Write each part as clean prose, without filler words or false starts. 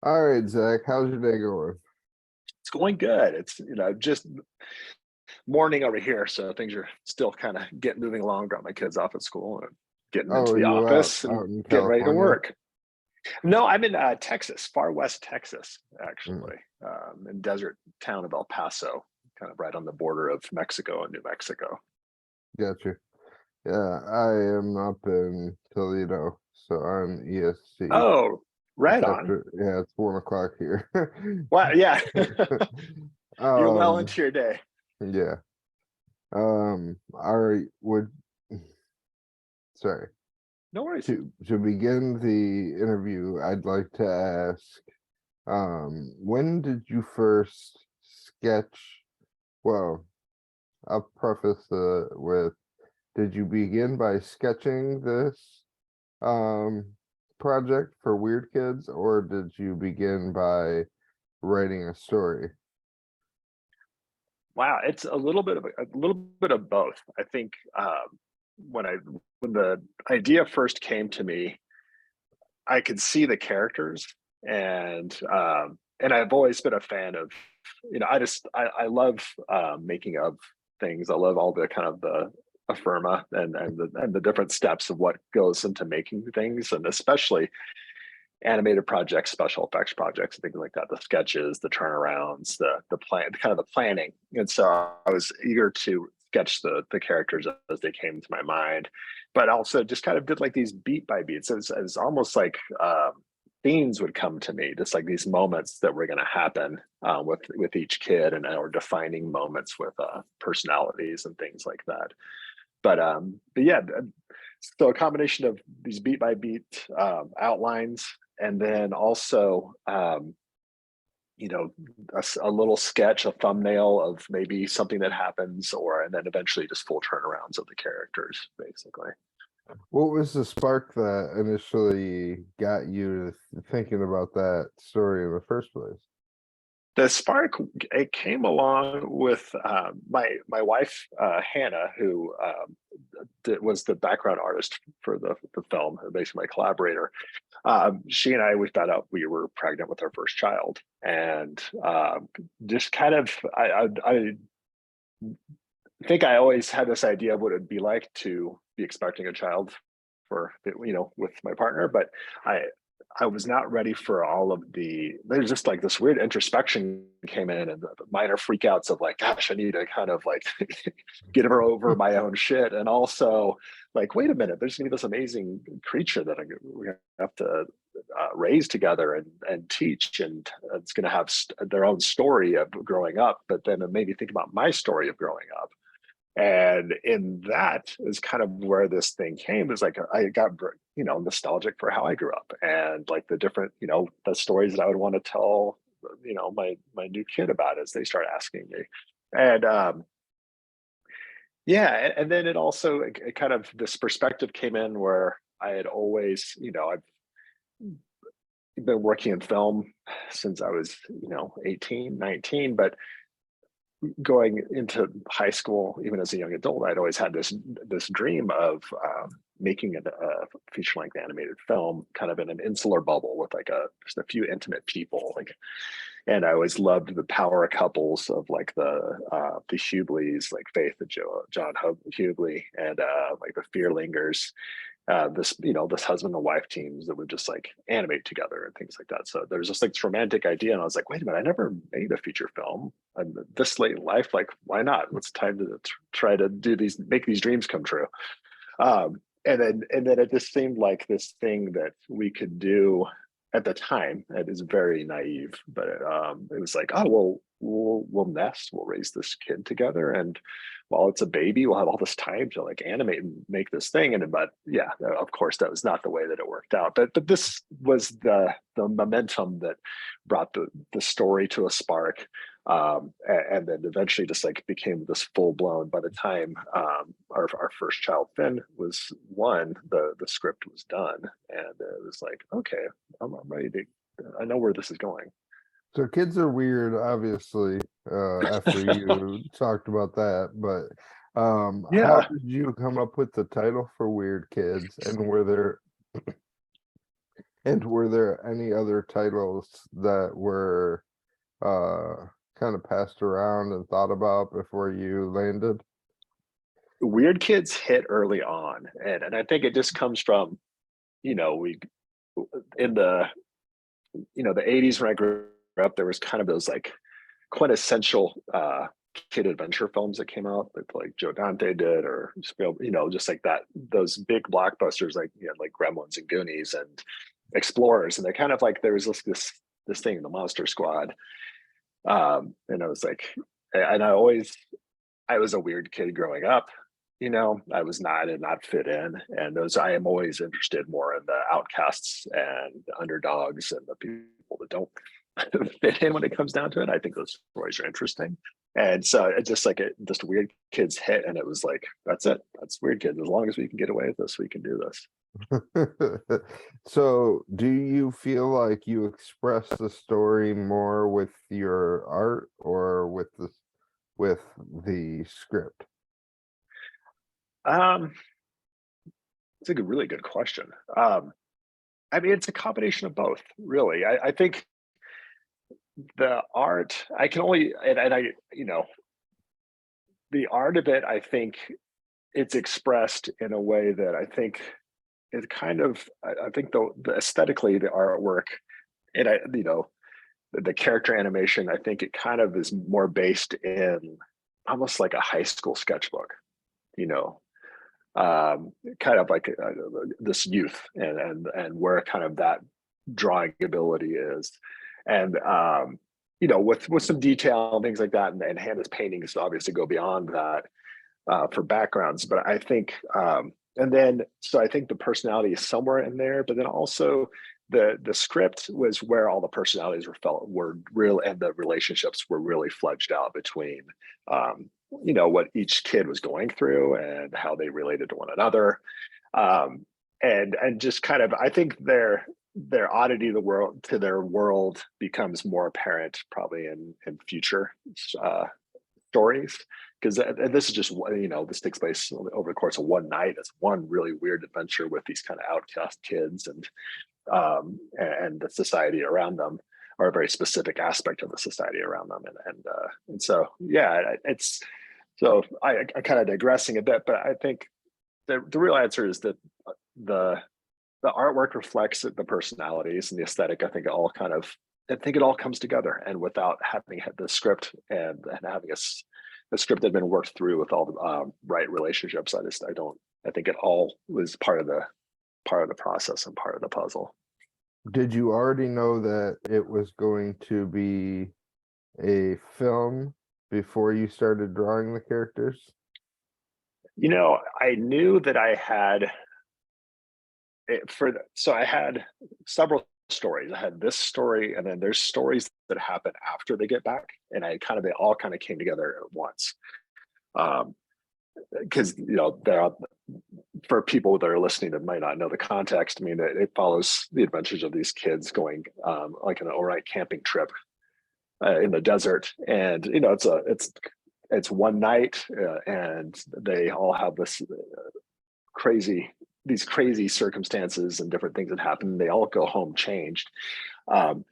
All right, Zach, how's your day going? It's going good. It's just morning over here, so things are still kind of getting moving along. Got my kids off at school and getting Oh, into are the you out office and out in getting ready to California? work. No, I'm in Texas, far west Texas, Mm, actually, in desert town of El Paso, kind of right on the border of Mexico and New Mexico. gotcha. Yeah, I am up in Toledo, so I'm EST. Oh, It's right on. after, yeah, it's 1 o'clock here. Wow, yeah, you're well Um, into your day. yeah. All right, sorry. No worries. To begin the interview, I'd like to ask, when did you first sketch? Well, I'll preface with, did you begin by sketching this um project for Weird Kids, or did you begin by writing a story? Wow, it's a little bit of both. I think when I when the idea first came to me, I could see the characters, and I've always been a fan of, I love making of things. I love all the kind of the affirma and the different steps of what goes into making things, and especially animated projects, special effects projects, things like that, the sketches, the turnarounds, the plan, kind of the planning. And so I was eager to sketch the characters as they came to my mind, but also just kind of did like these beat by beats. It's almost like themes would come to me, just like these moments that were going to happen with each kid, and or defining moments with personalities and things like that. But yeah, so a combination of these beat by beat outlines, and then also you know a little sketch, a thumbnail of maybe something that happens, or and then eventually just full turnarounds of the characters, basically. What was the spark that initially got you to thinking about that story in the first place? The spark, it came along with my wife Hannah, who was the background artist for the film, basically my collaborator. She and I, we found out we were pregnant with our first child, and just kind of, I think I always had this idea of what it'd be like to be expecting a child for, with my partner, but I I was not ready for all of there's just like this weird introspection came in, and the minor freakouts of like, gosh, I need to kind of like get her over my own shit. And also like, wait a minute, there's gonna be this amazing creature that we have to raise together and teach, and it's going to have their own story of growing up, but then it made me think about my story of growing up. And in that is kind of where this thing came. Is like I got nostalgic for how I grew up, and like the different the stories that I would want to tell my new kid about as they start asking me. And yeah, and then it also it kind of this perspective came in where I had always I've been working in film since I was 18, 19, but going into high school, even as a young adult, I'd always had this dream of making a feature length animated film, kind of in an insular bubble with like just a few intimate people. Like, and I always loved the power couples of like the Hubleys, like Faith and John Hubley, and like the Fearlingers, this husband and wife teams that would just like animate together and things like that. So there's just like this romantic idea, and I was like, wait a minute, I never made a feature film, and this late in life, like, why not? It's time to try to make these dreams come true. And then it just seemed like this thing that we could do at the time. It is very naive, but it was like, oh well, we'll nest, we'll raise this kid together, and while it's a baby, we'll have all this time to like animate and make this thing. And but yeah, of course, that was not the way that it worked out. But this was the momentum that brought the story to a spark, and then eventually just like became this full blown. By the time our first child Finn was one, the script was done, and it was like, okay, I'm ready to. I know where this is going. So kids are weird, obviously, after you talked about that, but how Yeah. did you come up with the title for Weird Kids, and were there And were there any other titles that were kind of passed around and thought about before you landed? Weird Kids hit early on, and I think it just comes from, we in the the 80s when I grew up, there was kind of those like quintessential kid adventure films that came out that like Joe Dante did, or just like that, those big blockbusters like like Gremlins and Goonies and Explorers, and they kind of like there was this thing, the Monster Squad, and I was like, and I was a weird kid growing up. I did not fit in, and I am always interested more in the outcasts and the underdogs and the people that don't fit in when it comes down to it. I think those stories are interesting, and so it just Weird Kids hit, and it was like, that's it. That's Weird Kids. As long as we can get away with this, we can do this. So do you feel like you express the story more with your art or with the script? Um, it's a really good question. I mean, it's a combination of both, really. I think the art, I can only, and I, the art of it, I think it's expressed in a way that I think it kind of, I think the aesthetically, the artwork, and the character animation, I think it kind of is more based in almost like a high school sketchbook, you know, kind of like this youth and where kind of that drawing ability is, and with some detail and things like that, and Hannah's paintings obviously go beyond that for backgrounds, but I think and then so I think the personality is somewhere in there, but then also the script was where all the personalities were real, and the relationships were really fledged out between what each kid was going through and how they related to one another, and just kind of, I think their oddity to their world becomes more apparent probably in future stories, because this is just this takes place over the course of one night. It's one really weird adventure with these kind of outcast kids, and the society around them, or a very specific aspect of the society around them, and so yeah, it's so I kind of digressing a bit, but I think the real answer is that the the artwork reflects the personalities and the aesthetic. I think it all comes together, and without having the script and having a script that had been worked through with all the right relationships, I think it all was part of the process and part of the puzzle. Did you already know that it was going to be a film before you started drawing the characters? I knew that I had so I had several stories. I had this story, and then there's stories that happen after they get back, and they all kind of came together at once. Because for people that are listening that might not know the context, I mean, it follows the adventures of these kids going like an overnight camping trip in the desert, and it's one night, and they all have crazy these crazy circumstances and different things that happen. They all go home changed, and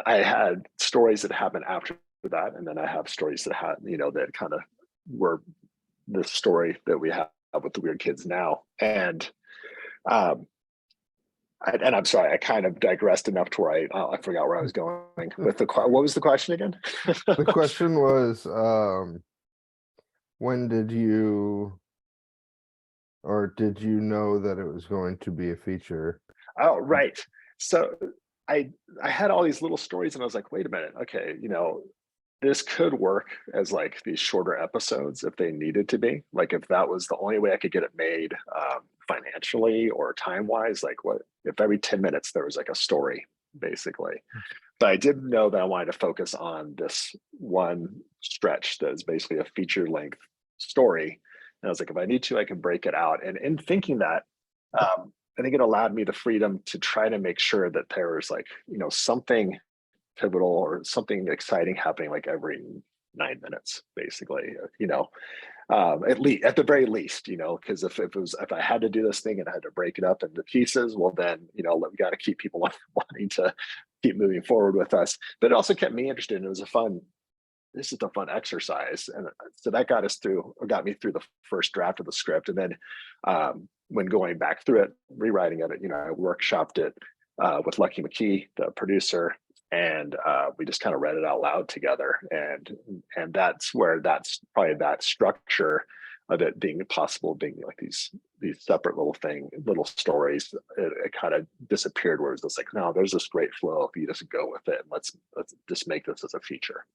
I had stories that happen after that, and then I have stories that that kind of were the story that we have with the Weird Kids now. And I'm sorry, I kind of digressed enough to where I forgot where I was going with what was the question again? The question was, when did you know that it was going to be a feature? Oh, right. So I had all these little stories, and I was like, wait a minute, okay, this could work as like these shorter episodes if they needed to be. Like if that was the only way I could get it made financially or time wise, like what if every 10 minutes there was like a story, basically. But I didn't know that I wanted to focus on this one stretch that is basically a feature length story. And I was like, if I need to, I can break it out. And in thinking that, I think it allowed me the freedom to try to make sure that there was like, something pivotal or something exciting happening like every 9 minutes, basically, at the very least, because if I had to do this thing and I had to break it up into pieces, well then, we got to keep people wanting to keep moving forward with us. But it also kept me interested, and it was this is a fun exercise. And so that got me through the first draft of the script. And then when going back through it, rewriting it, I workshopped it with Lucky McKee, the producer, and we just kind of read it out loud together. And that's where that's probably that structure of it being possible, being like these separate little stories, it kind of disappeared, where it was just like, no, there's this great flow if you just go with it, and let's just make this as a feature.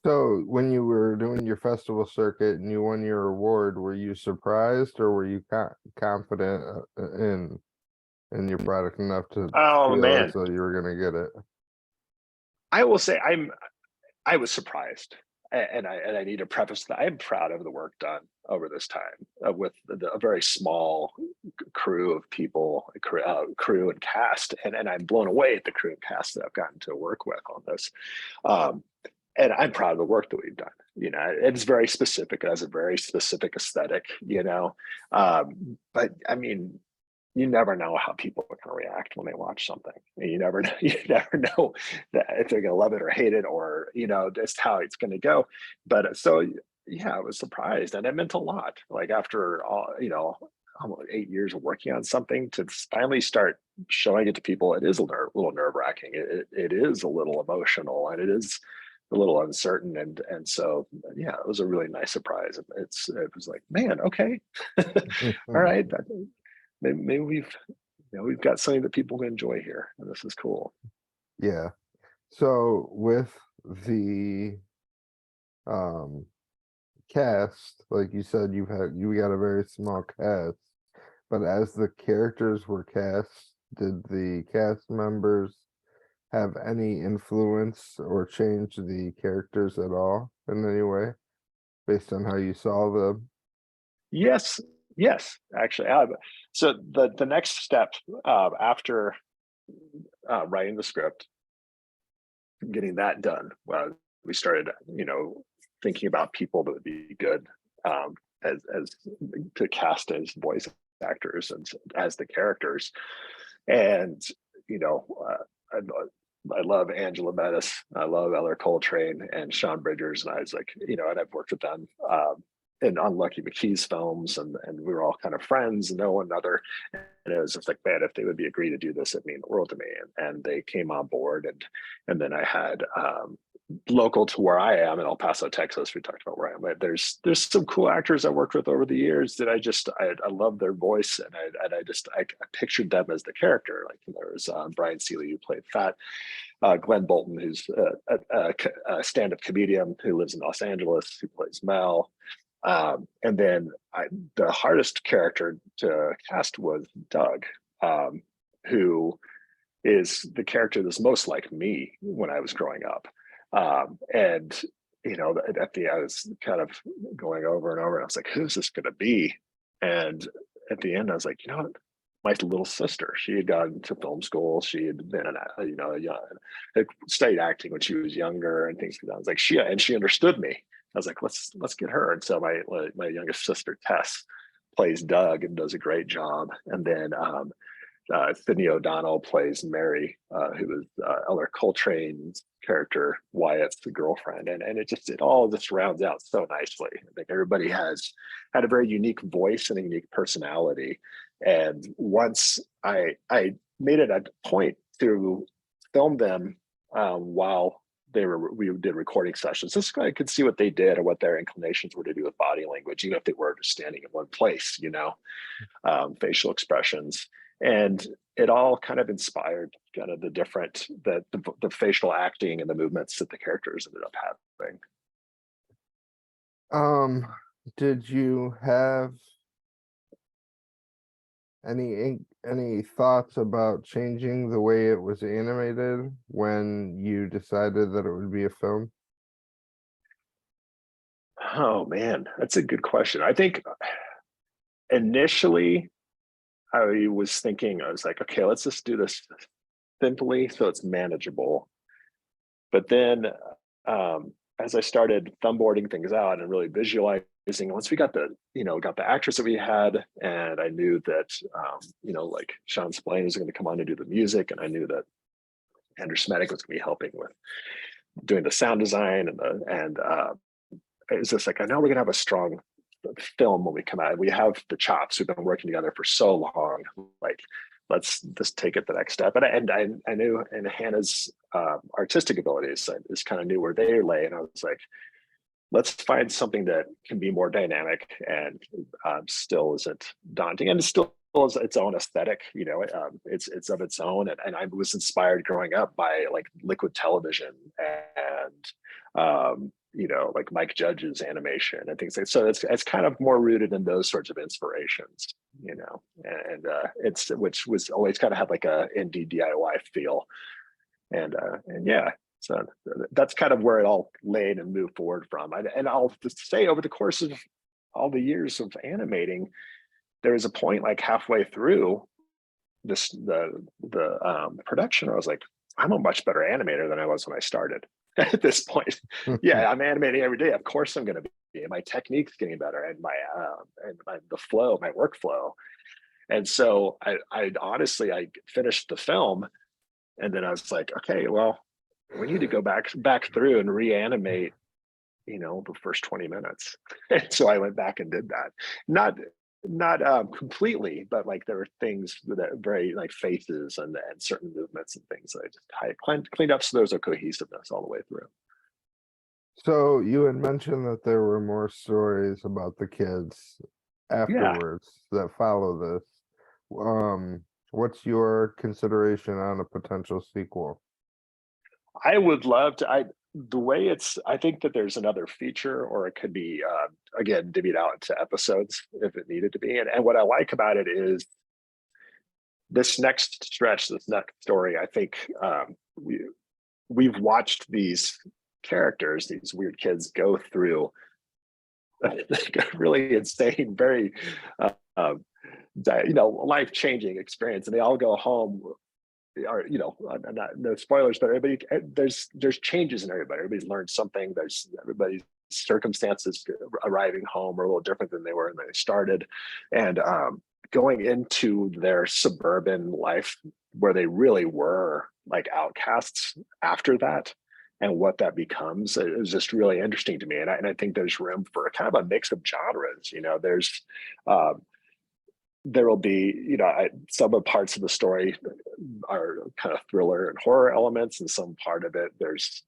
So when you were doing your festival circuit and you won your award, were you surprised, or were you confident in your product enough to Oh feel man, as though you were going to get it? I will say I was surprised, and I need to preface that I'm proud of the work done over this time with a very small crew of people, crew and cast, and I'm blown away at the crew and cast that I've gotten to work with on this. And I'm proud of the work that we've done. It's very specific. It has a very specific aesthetic. But I mean, you never know how people are going to react when they watch something. You never know. You never know that if they're going to love it or hate it, or just how it's going to go. But so yeah, I was surprised, and it meant a lot. Like after all, almost 8 years of working on something, to finally start showing it to people, it is a little nerve wracking. It is a little emotional, and it is a little uncertain, and so yeah, it was a really nice surprise. It was like, man, okay, all right, maybe we've got something that people can enjoy here, and this is cool. Yeah. So with the cast, like you said, you got a very small cast, but as the characters were cast, did the cast members have any influence or change the characters at all in any way based on how you saw them? Yes, actually. So the next step after writing the script, getting that done, well, we started, thinking about people that would be good as to cast as voice actors and as the characters. And I love Angela Bettis, I love Eller Coltrane and Sean Bridgers, and I was like, and I've worked with them in Unlucky McKee's films, and we were all kind of friends and know one another. And it was just like, man, if they would agree to do this, it'd mean the world to me. And they came on board, and then I had local to where I am in El Paso, Texas. We talked about where I am. There's some cool actors I worked with over the years that I love their voice, and I pictured them as the character. Like there was Brian Seeley, who played Fat, Glenn Bolton, who's a stand-up comedian who lives in Los Angeles, who plays Mel. And then the hardest character to cast was Doug, who is the character that's most like me when I was growing up. And at the I was kind of going over and over, and I was like, who's this going to be? And at the end, I was like, my little sister. She had gone to film school. She had been had studied acting when she was younger and things like that. I was like, she understood me. I was like, let's get her. And so my youngest sister, Tess, plays Doug and does a great job. And then Sydney O'Donnell plays Mary, who is Eller Coltrane's character, Wyatt's the girlfriend. And it all just rounds out so nicely. I think everybody had a very unique voice and a unique personality. And once I made it a point to film them while we did recording sessions, just so I could see what they did or what their inclinations were to do with body language, even if they were just standing in one place, facial expressions. And it all kind of inspired kind of the facial acting and the movements that the characters ended up having. Did you have any thoughts about changing the way it was animated when you decided that it would be a film? Oh man, that's a good question. I think initially I was like, okay, let's just do this simply so it's manageable. But then as I started thumbboarding things out and really visualizing, once we got the, got the actors that we had, and I knew that, like Sean Spillane was going to come on and do the music, and I knew that Andrew Smetic was going to be helping with doing the sound design and it's just like, I know we're going to have a strong film when we come out. We have the chops. We've been working together for so long. Like, let's just take it the next step. And I knew, and Hannah's artistic abilities, I just kind of knew where they lay. And I was like, let's find something that can be more dynamic and still isn't daunting, and still has its own aesthetic. It's of its own. And I was inspired growing up by like Liquid Television and like Mike Judge's animation and things like that. So it's kind of more rooted in those sorts of inspirations, and it's, which was always kind of had like a indie DIY feel. And yeah, so that's kind of where it all laid and moved forward from. And I'll just say, over the course of all the years of animating, there was a point like halfway through the production, I was like, I'm a much better animator than I was when I started. At this point, yeah, I'm animating every day. Of course, I'm going to be. My technique's getting better, and the flow, my workflow. And so I honestly, I finished the film, and then I was like, okay, well, we need to go back through and reanimate, the first 20 minutes. And so I went back and did that. Not completely, but like there were things that very like faces and certain movements and things that I just cleaned up, so there was a cohesiveness all the way through. So you had mentioned that there were more stories about the kids afterwards that follow this. What's your consideration on a potential sequel? I would love to. I think that there's another feature, or it could be again divvied out into episodes if it needed to be. And what I like about it is this next stretch, this next story. I think we've watched these characters, these weird kids, go through really insane, very life-changing experience, and they all go home. Or no spoilers, but everybody, there's changes in everybody. Everybody's learned something. Everybody's circumstances arriving home are a little different than they were when they started, and going into their suburban life where they really were like outcasts after that, and what that becomes is just really interesting to me. And I think there's room for kind of a mix of genres. There's there will be, some of parts of the story are kind of thriller and horror elements, and some part of it there's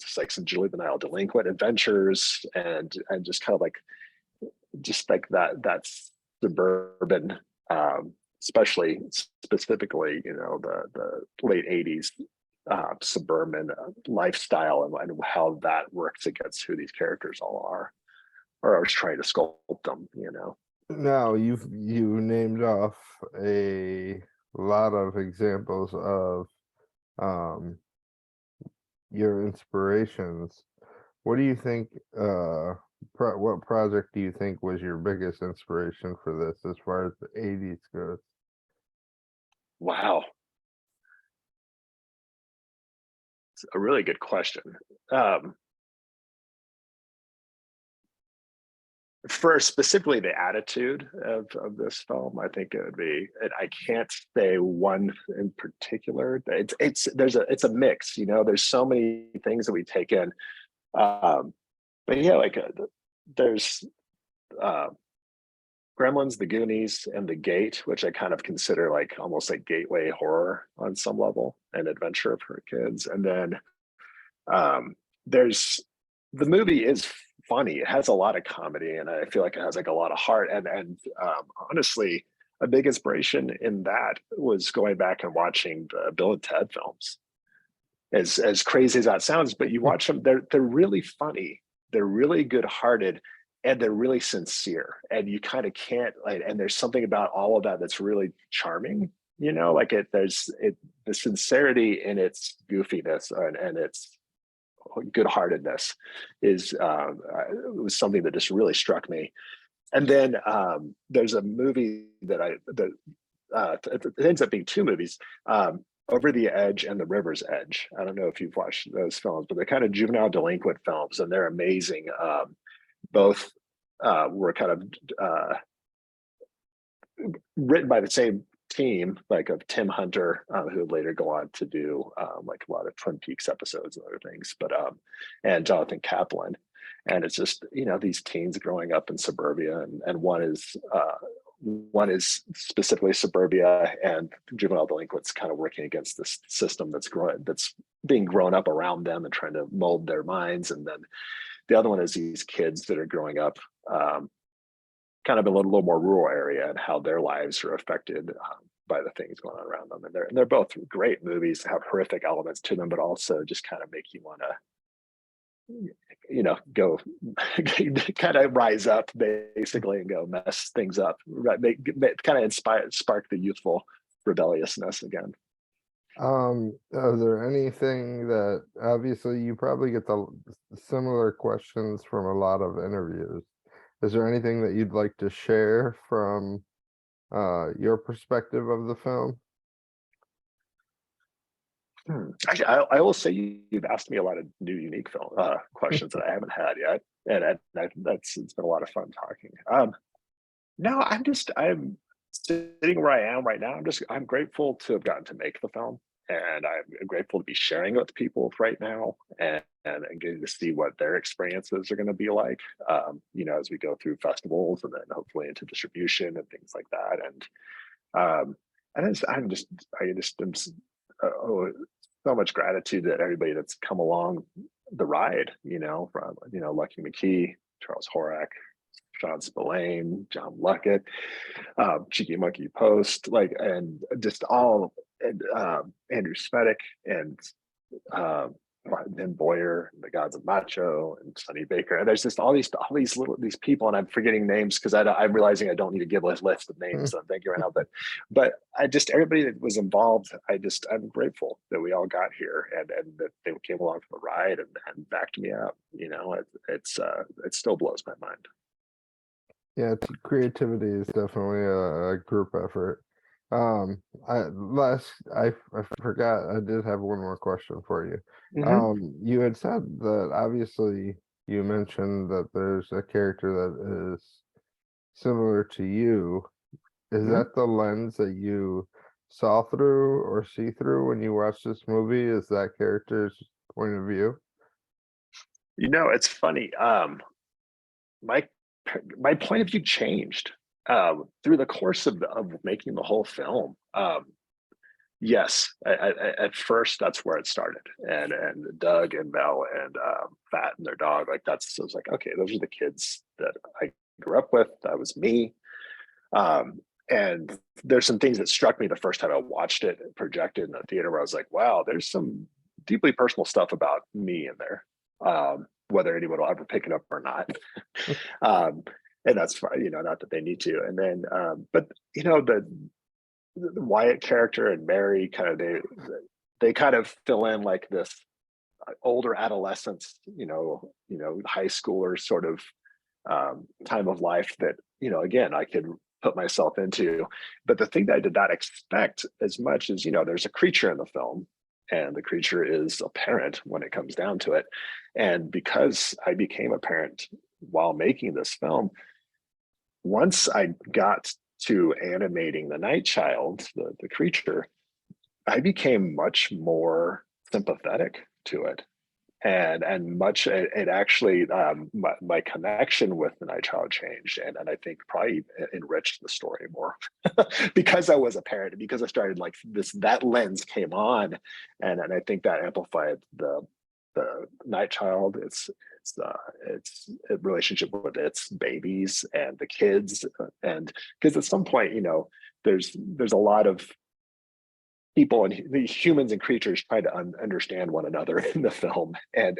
just like some Julie the Nile delinquent adventures, and just kind of like that suburban, especially specifically, the late 80s suburban lifestyle, and how that works against who these characters all are, or I was trying to sculpt them. Now you named off a lot of examples of your inspirations. What do you think, what project do you think was your biggest inspiration for this as far as the 80s goes? Wow, it's a really good question. For specifically the attitude of this film, I think it would be, and I can't say one in particular. It's a mix. There's so many things that we take in, but yeah, like there's Gremlins, The Goonies, and The Gate, which I kind of consider like almost like gateway horror on some level, and adventure for kids. And then there's the movie is funny. It has a lot of comedy, and I feel like it has like a lot of heart. And honestly, a big inspiration in that was going back and watching the Bill and Ted films. As crazy as that sounds, but you watch them, they're really funny. They're really good-hearted, and they're really sincere. And you kind of can't like. And there's something about all of that that's really charming. Like the sincerity in its goofiness and its good-heartedness is it was something that just really struck me. And then there's a movie that it ends up being two movies, Over the Edge and The River's Edge. I don't know if you've watched those films, but they're kind of juvenile delinquent films, and they're amazing. Both were kind of written by the same team, like of Tim Hunter, who would later go on to do like a lot of Twin Peaks episodes and other things, but and Jonathan Kaplan. And it's just, you know, these teens growing up in suburbia, and one is specifically suburbia and juvenile delinquents kind of working against this system that's being grown up around them and trying to mold their minds. And then the other one is these kids that are growing up kind of a little more rural area, and how their lives are affected by the things going on around them. And they're both great movies, have horrific elements to them, but also just kind of make you want to, you know, go kind of rise up basically and go mess things up, right? Kind of spark the youthful rebelliousness again. Are there anything that, obviously you probably get the similar questions from a lot of interviews. Is there anything that you'd like to share from your perspective of the film? Actually, I will say you've asked me a lot of new, unique film questions that I haven't had yet, and it's been a lot of fun talking. No, I'm sitting where I am right now. I'm grateful to have gotten to make the film, and I'm grateful to be sharing it with people right now, and getting to see what their experiences are going to be like. You know, as we go through festivals and then hopefully into distribution and things like that. And I just am so much gratitude that everybody that's come along the ride, you know, from, you know, Lucky McKee, Charles Horak, Sean Spillane, John Luckett, Cheeky Monkey Post, like, and just all, and Andrew Smedick, and Ben Boyer, and the Gods of Macho, and Sonny Baker. And there's just all these people, and I'm forgetting names because I'm realizing I don't need to give a list of names. So I'm thinking right now, but I just, everybody that was involved, I'm grateful that we all got here, and that they came along for the ride and backed me up. You know, it still blows my mind. Yeah, creativity is definitely a group effort. I forgot, I did have one more question for you. You had said that obviously you mentioned that there's a character that is similar to you. Is that the lens that you saw through or see through when you watched this movie? Is that character's point of view? You know, it's funny. My point of view changed through the course of making the whole film. Yes, at first that's where it started, and Doug and Mel and Fat and their dog, like I was like, okay, those are the kids that I grew up with. That was me. And there's some things that struck me the first time I watched it projected in the theater, where I was like, wow, there's some deeply personal stuff about me in there. Whether anyone will ever pick it up or not. And that's fine, you know, not that they need to. And then, but you know, the Wyatt character and Mary they kind of fill in like this older adolescence, you know, high schooler sort of time of life that, you know, again, I could put myself into. But the thing that I did not expect as much is, you know, there's a creature in the film, and the creature is a parent when it comes down to it. And because I became a parent while making this film, once I got to animating the Night Child, the creature, I became much more sympathetic to it. And much, it actually, my connection with the Night Child changed, and I think probably enriched the story more because I was a parent, because I started like that lens came on, and I think that amplified the Night Child, its relationship with its babies and the kids, and because at some point, you know, there's a lot of people and the humans and creatures try to understand one another in the film, and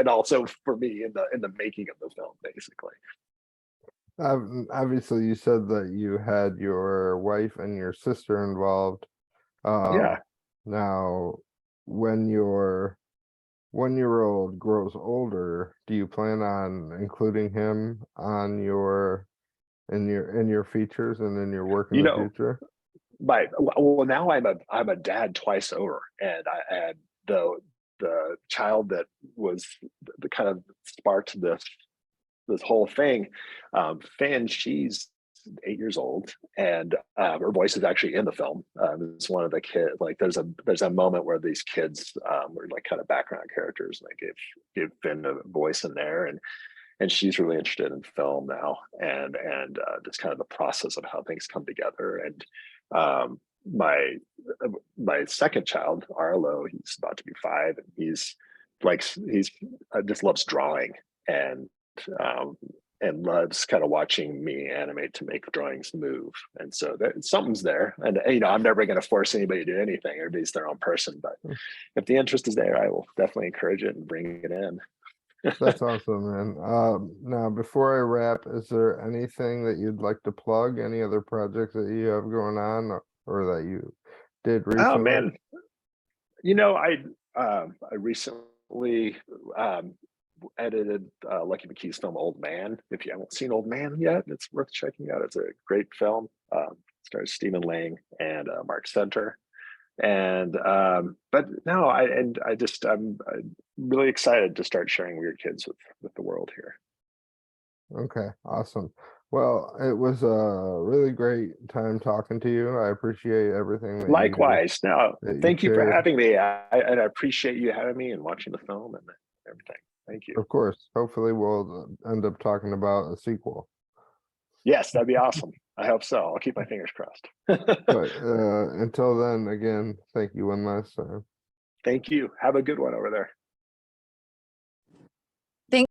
also for me in the making of the film, basically. Obviously you said that you had your wife and your sister involved. Yeah. Now, when your 1-year-old grows older, do you plan on including him on in your features and in your work in You the know, future? well, now I'm a dad twice over, and I had the child that was the kind of sparked this whole thing. Finn, she's 8 years old, and her voice is actually in the film. It's one of the kids. Like there's a moment where these kids were like kind of background characters, and they gave Finn a voice in there, and she's really interested in film now, and just kind of the process of how things come together. And my my second child, Arlo, he's about to be 5, and he's just loves drawing, and and loves kind of watching me animate to make drawings move. And so something's there. And I'm never going to force anybody to do anything. Everybody's their own person. But if the interest is there, I will definitely encourage it and bring it in. That's awesome, man. Now, before I wrap, is there anything that you'd like to plug? Any other projects that you have going on, or that you did Oh recently? man, I recently edited Lucky McKee's film Old Man. If you haven't seen Old Man yet, it's worth checking out. It's a great film. Stars Stephen Lang and Mark Center. And but no, I'm really excited to start sharing Weird Kids with the world here. Okay, awesome. Well, it was a really great time talking to you. I appreciate everything Likewise. Now, that you thank you for shared. having me. And I appreciate you having me and watching the film and everything. Thank you. Of course, hopefully we'll end up talking about a sequel. Yes, that'd be awesome. I hope so. I'll keep my fingers crossed. But until then, again, thank you one last time. Thank you. Have a good one over there.